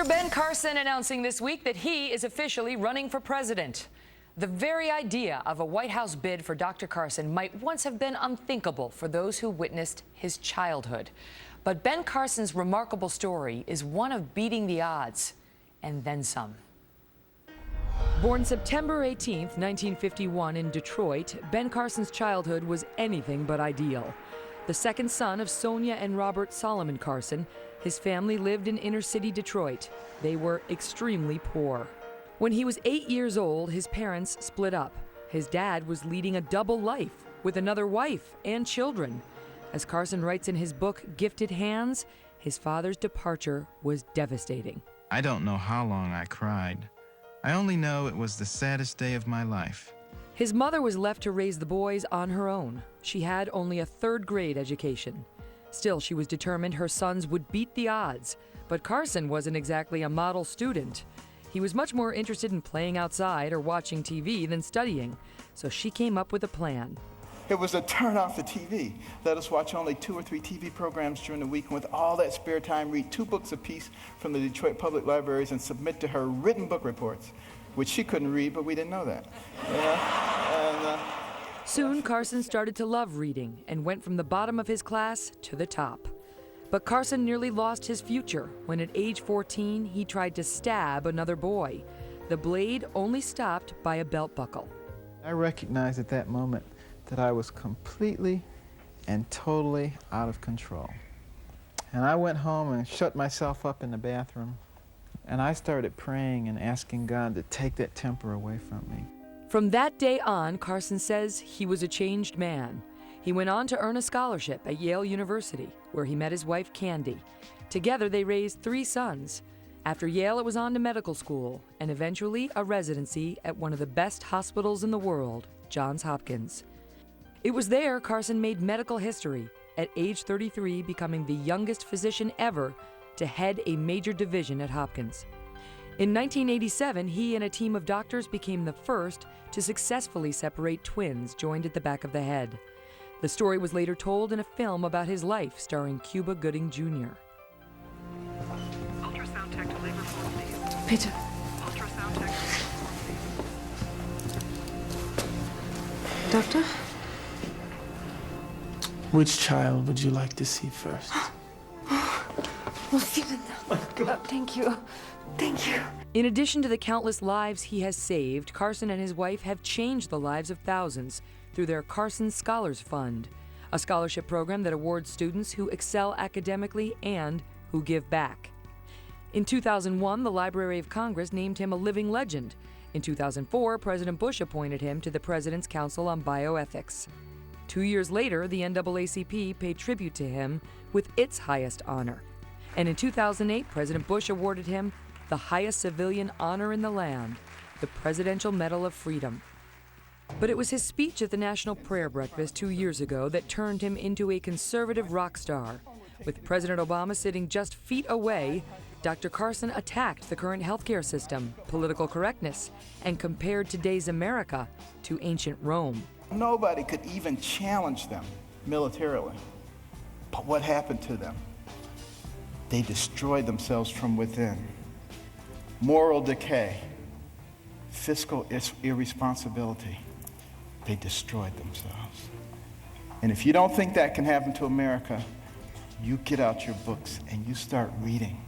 Dr. Ben Carson announcing this week that he is officially running for president. The very idea of a White House bid for Dr. Carson might once have been unthinkable for those who witnessed his childhood. But Ben Carson's remarkable story is one of beating the odds, and then some. Born September 18, 1951 in Detroit, Ben Carson's childhood was anything but ideal. The second son of Sonia and Robert Solomon Carson, his family lived in inner-city Detroit. They were extremely poor. When he was 8 years old, his parents split up. His dad was leading a double life with another wife and children. As Carson writes in his book, Gifted Hands, his father's departure was devastating. I don't know how long I cried. I only know it was the saddest day of my life. His mother was left to raise the boys on her own. She had only a third-grade education. Still, she was determined her sons would beat the odds. But Carson wasn't exactly a model student. He was much more interested in playing outside or watching TV than studying. So she came up with a plan. It was to turn off the TV. Let us watch only 2 or 3 TV programs during the week, and with all that spare time, read 2 books apiece from the Detroit Public Libraries and submit to her written book reports, which she couldn't read, but we didn't know that. Soon, Carson started to love reading and went from the bottom of his class to the top. But Carson nearly lost his future when at age 14, he tried to stab another boy. The blade only stopped by a belt buckle. I recognized at that moment that I was completely and totally out of control. And I went home and shut myself up in the bathroom, and I started praying and asking God to take that temper away from me. From that day on, Carson says he was a changed man. He went on to earn a scholarship at Yale University, where he met his wife, Candy. Together, they raised 3 sons. After Yale, it was on to medical school, and eventually a residency at one of the best hospitals in the world, Johns Hopkins. It was there Carson made medical history, at age 33 becoming the youngest physician ever to head a major division at Hopkins. In 1987, he and a team of doctors became the first to successfully separate twins joined at the back of the head. The story was later told in a film about his life starring Cuba Gooding Jr. Ultrasound tech to labor floor, please. Peter. Ultrasound tech to labor floor, please. Doctor? Which child would you like to see first? Thank you. Thank you. In addition to the countless lives he has saved, Carson and his wife have changed the lives of thousands through their Carson Scholars Fund, a scholarship program that awards students who excel academically and who give back. In 2001, the Library of Congress named him a living legend. In 2004, President Bush appointed him to the President's Council on Bioethics. 2 years later, the NAACP paid tribute to him with its highest honor. And in 2008, President Bush awarded him the highest civilian honor in the land, the Presidential Medal of Freedom. But it was his speech at the National Prayer Breakfast 2 years ago that turned him into a conservative rock star. With President Obama sitting just feet away, Dr. Carson attacked the current healthcare system, political correctness, and compared today's America to ancient Rome. Nobody could even challenge them militarily. But what happened to them? They destroyed themselves from within. Moral decay, fiscal irresponsibility, they destroyed themselves. And if you don't think that can happen to America, you get out your books and you start reading.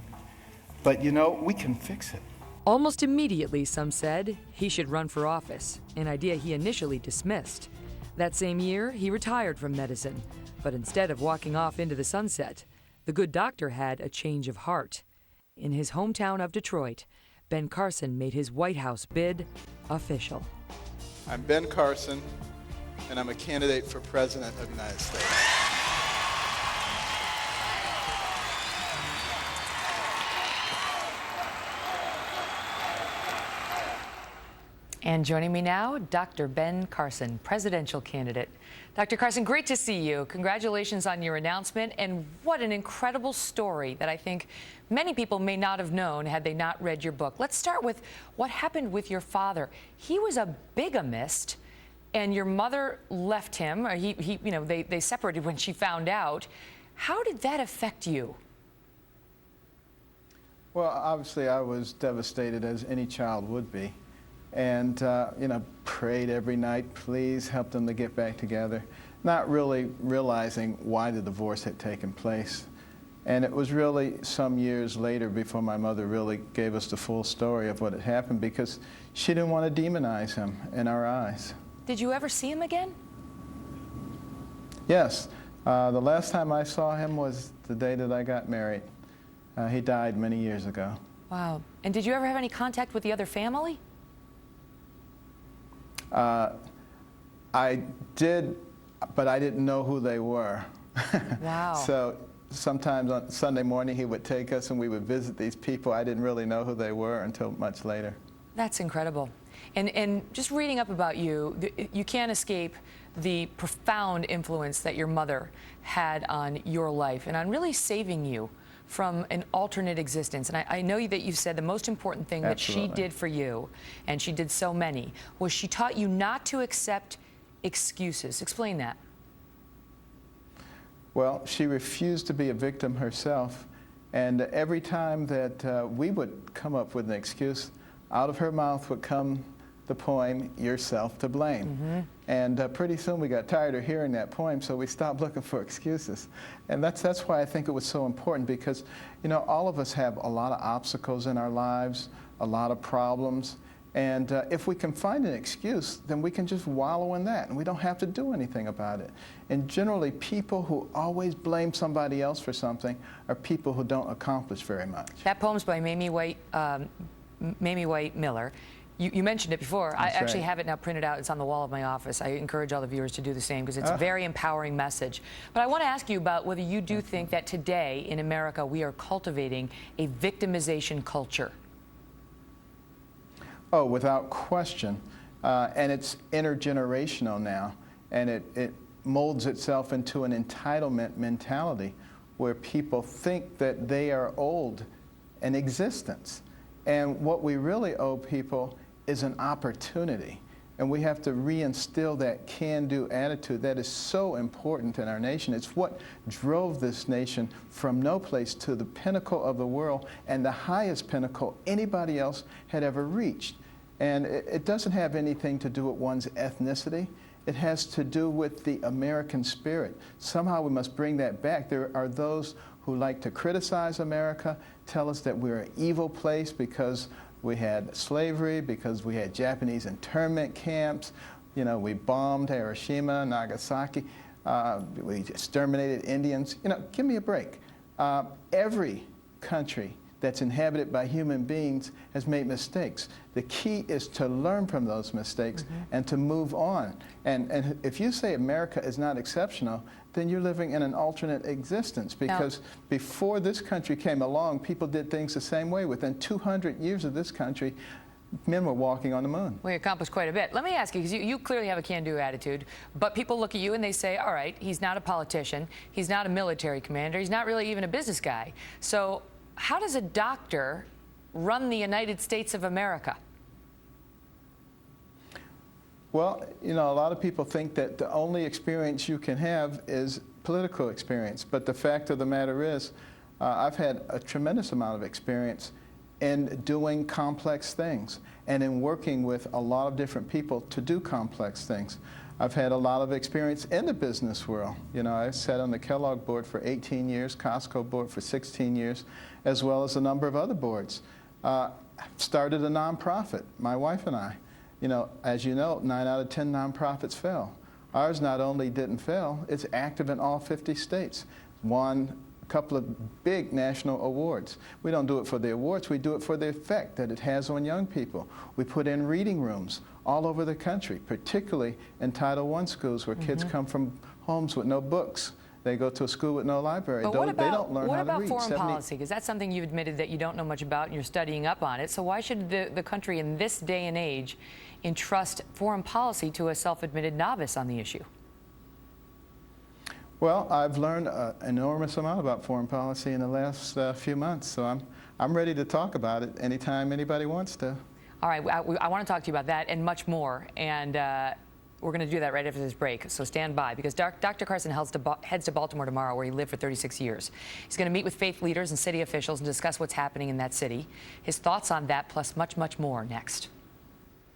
But you know, we can fix it. Almost immediately, some said, he should run for office, an idea he initially dismissed. That same year, he retired from medicine, but instead of walking off into the sunset, the good doctor had a change of heart. In his hometown of Detroit, Ben Carson made his White House bid official. I'm Ben Carson, and I'm a candidate for President of the United States. And joining me now, Dr. Ben Carson, presidential candidate. Dr. Carson, great to see you. Congratulations on your announcement, and what an incredible story that I think many people may not have known had they not read your book. Let's start with what happened with your father. He was a bigamist, and your mother left him, or they separated when she found out. How did that affect you? Well, obviously I was devastated, as any child would be. And, you know, prayed every night, please help them to get back together, not really realizing why the divorce had taken place. And it was really some years later before my mother really gave us the full story of what had happened, because she didn't want to demonize him in our eyes. Did you ever see him again? Yes. The last time I saw him was the day that I got married. He died many years ago. Wow. And did you ever have any contact with the other family? I did, but I didn't know who they were. Wow. So sometimes on Sunday morning he would take us and we would visit these people. I didn't really know who they were until much later. That's incredible. And just reading up about you, you can't escape the profound influence that your mother had on your life and on really saving you from an alternate existence. And I know that you've said the most important thing that she did for you, and she did so many, was she taught you not to accept excuses. Explain that. Well, she refused to be a victim herself, and every time that we would come up with an excuse, out of her mouth would come the poem, "Yourself to Blame." Mm-hmm. And pretty soon we got tired of hearing that poem, so we stopped looking for excuses. And that's why I think it was so important, because, you know, all of us have a lot of obstacles in our lives, a lot of problems. And if we can find an excuse, then we can just wallow in that, and we don't have to do anything about it. And generally, people who always blame somebody else for something are people who don't accomplish very much. That poem's by Mamie White Miller. You mentioned it before. That's I actually right. have it now printed out. It's on the wall of my office. I encourage all the viewers to do the same, because it's a very empowering message. But I want to ask you about whether you do think that today in America we are cultivating a victimization culture. Oh, without question. And it's intergenerational now, and it molds itself into an entitlement mentality where people think that they are owed an existence. And what we really owe people is an opportunity. And we have to reinstill that can-do attitude that is so important in our nation. It's what drove this nation from no place to the pinnacle of the world, and the highest pinnacle anybody else had ever reached. And it doesn't have anything to do with one's ethnicity. It has to do with the American spirit. Somehow we must bring that back. There are those who like to criticize America, tell us that we're an evil place because we had slavery, because we had Japanese internment camps, you know, we bombed Hiroshima, Nagasaki, we exterminated Indians. You know, give me a break. Every country that's inhabited by human beings has made mistakes. The key is to learn from those mistakes and to move on. And if you say America is not exceptional, then you're living in an alternate existence, because before this country came along, people did things the same way. Within 200 years of this country, men were walking on the moon. We accomplished quite a bit. Let me ask you, because you clearly have a can-do attitude, but people look at you and they say, all right, he's not a politician, he's not a military commander, he's not really even a business guy. So how does a doctor run the United States of America? Well, you know, a lot of people think that the only experience you can have is political experience. But the fact of the matter is, I've had a tremendous amount of experience in doing complex things and in working with a lot of different people to do complex things. I've had a lot of experience in the business world. You know, I sat on the Kellogg board for 18 years, Costco board for 16 years, as well as a number of other boards. Started a nonprofit, my wife and I. You know, as you know, 9 out of 10 nonprofits fail. Ours not only didn't fail, it's active in all 50 states. Won a couple of big national awards. We don't do it for the awards, we do it for the effect that it has on young people. We put in reading rooms all over the country, particularly in Title I schools where kids come from homes with no books. They go to a school with no library. But They don't learn how to read. What about foreign policy? Because that's something you've admitted that you don't know much about and you're studying up on it. So why should the country in this day and age entrust foreign policy to a self-admitted novice on the issue? Well, I've learned an enormous amount about foreign policy in the last few months, so I'm ready to talk about it anytime anybody wants to. All right, I want to talk to you about that and much more. And We're going to do that right after this break, so stand by, because Dr. Carson heads to Baltimore tomorrow, where he lived for 36 years. He's going to meet with faith leaders and city officials and discuss what's happening in that city. His thoughts on that, plus much, much more, next.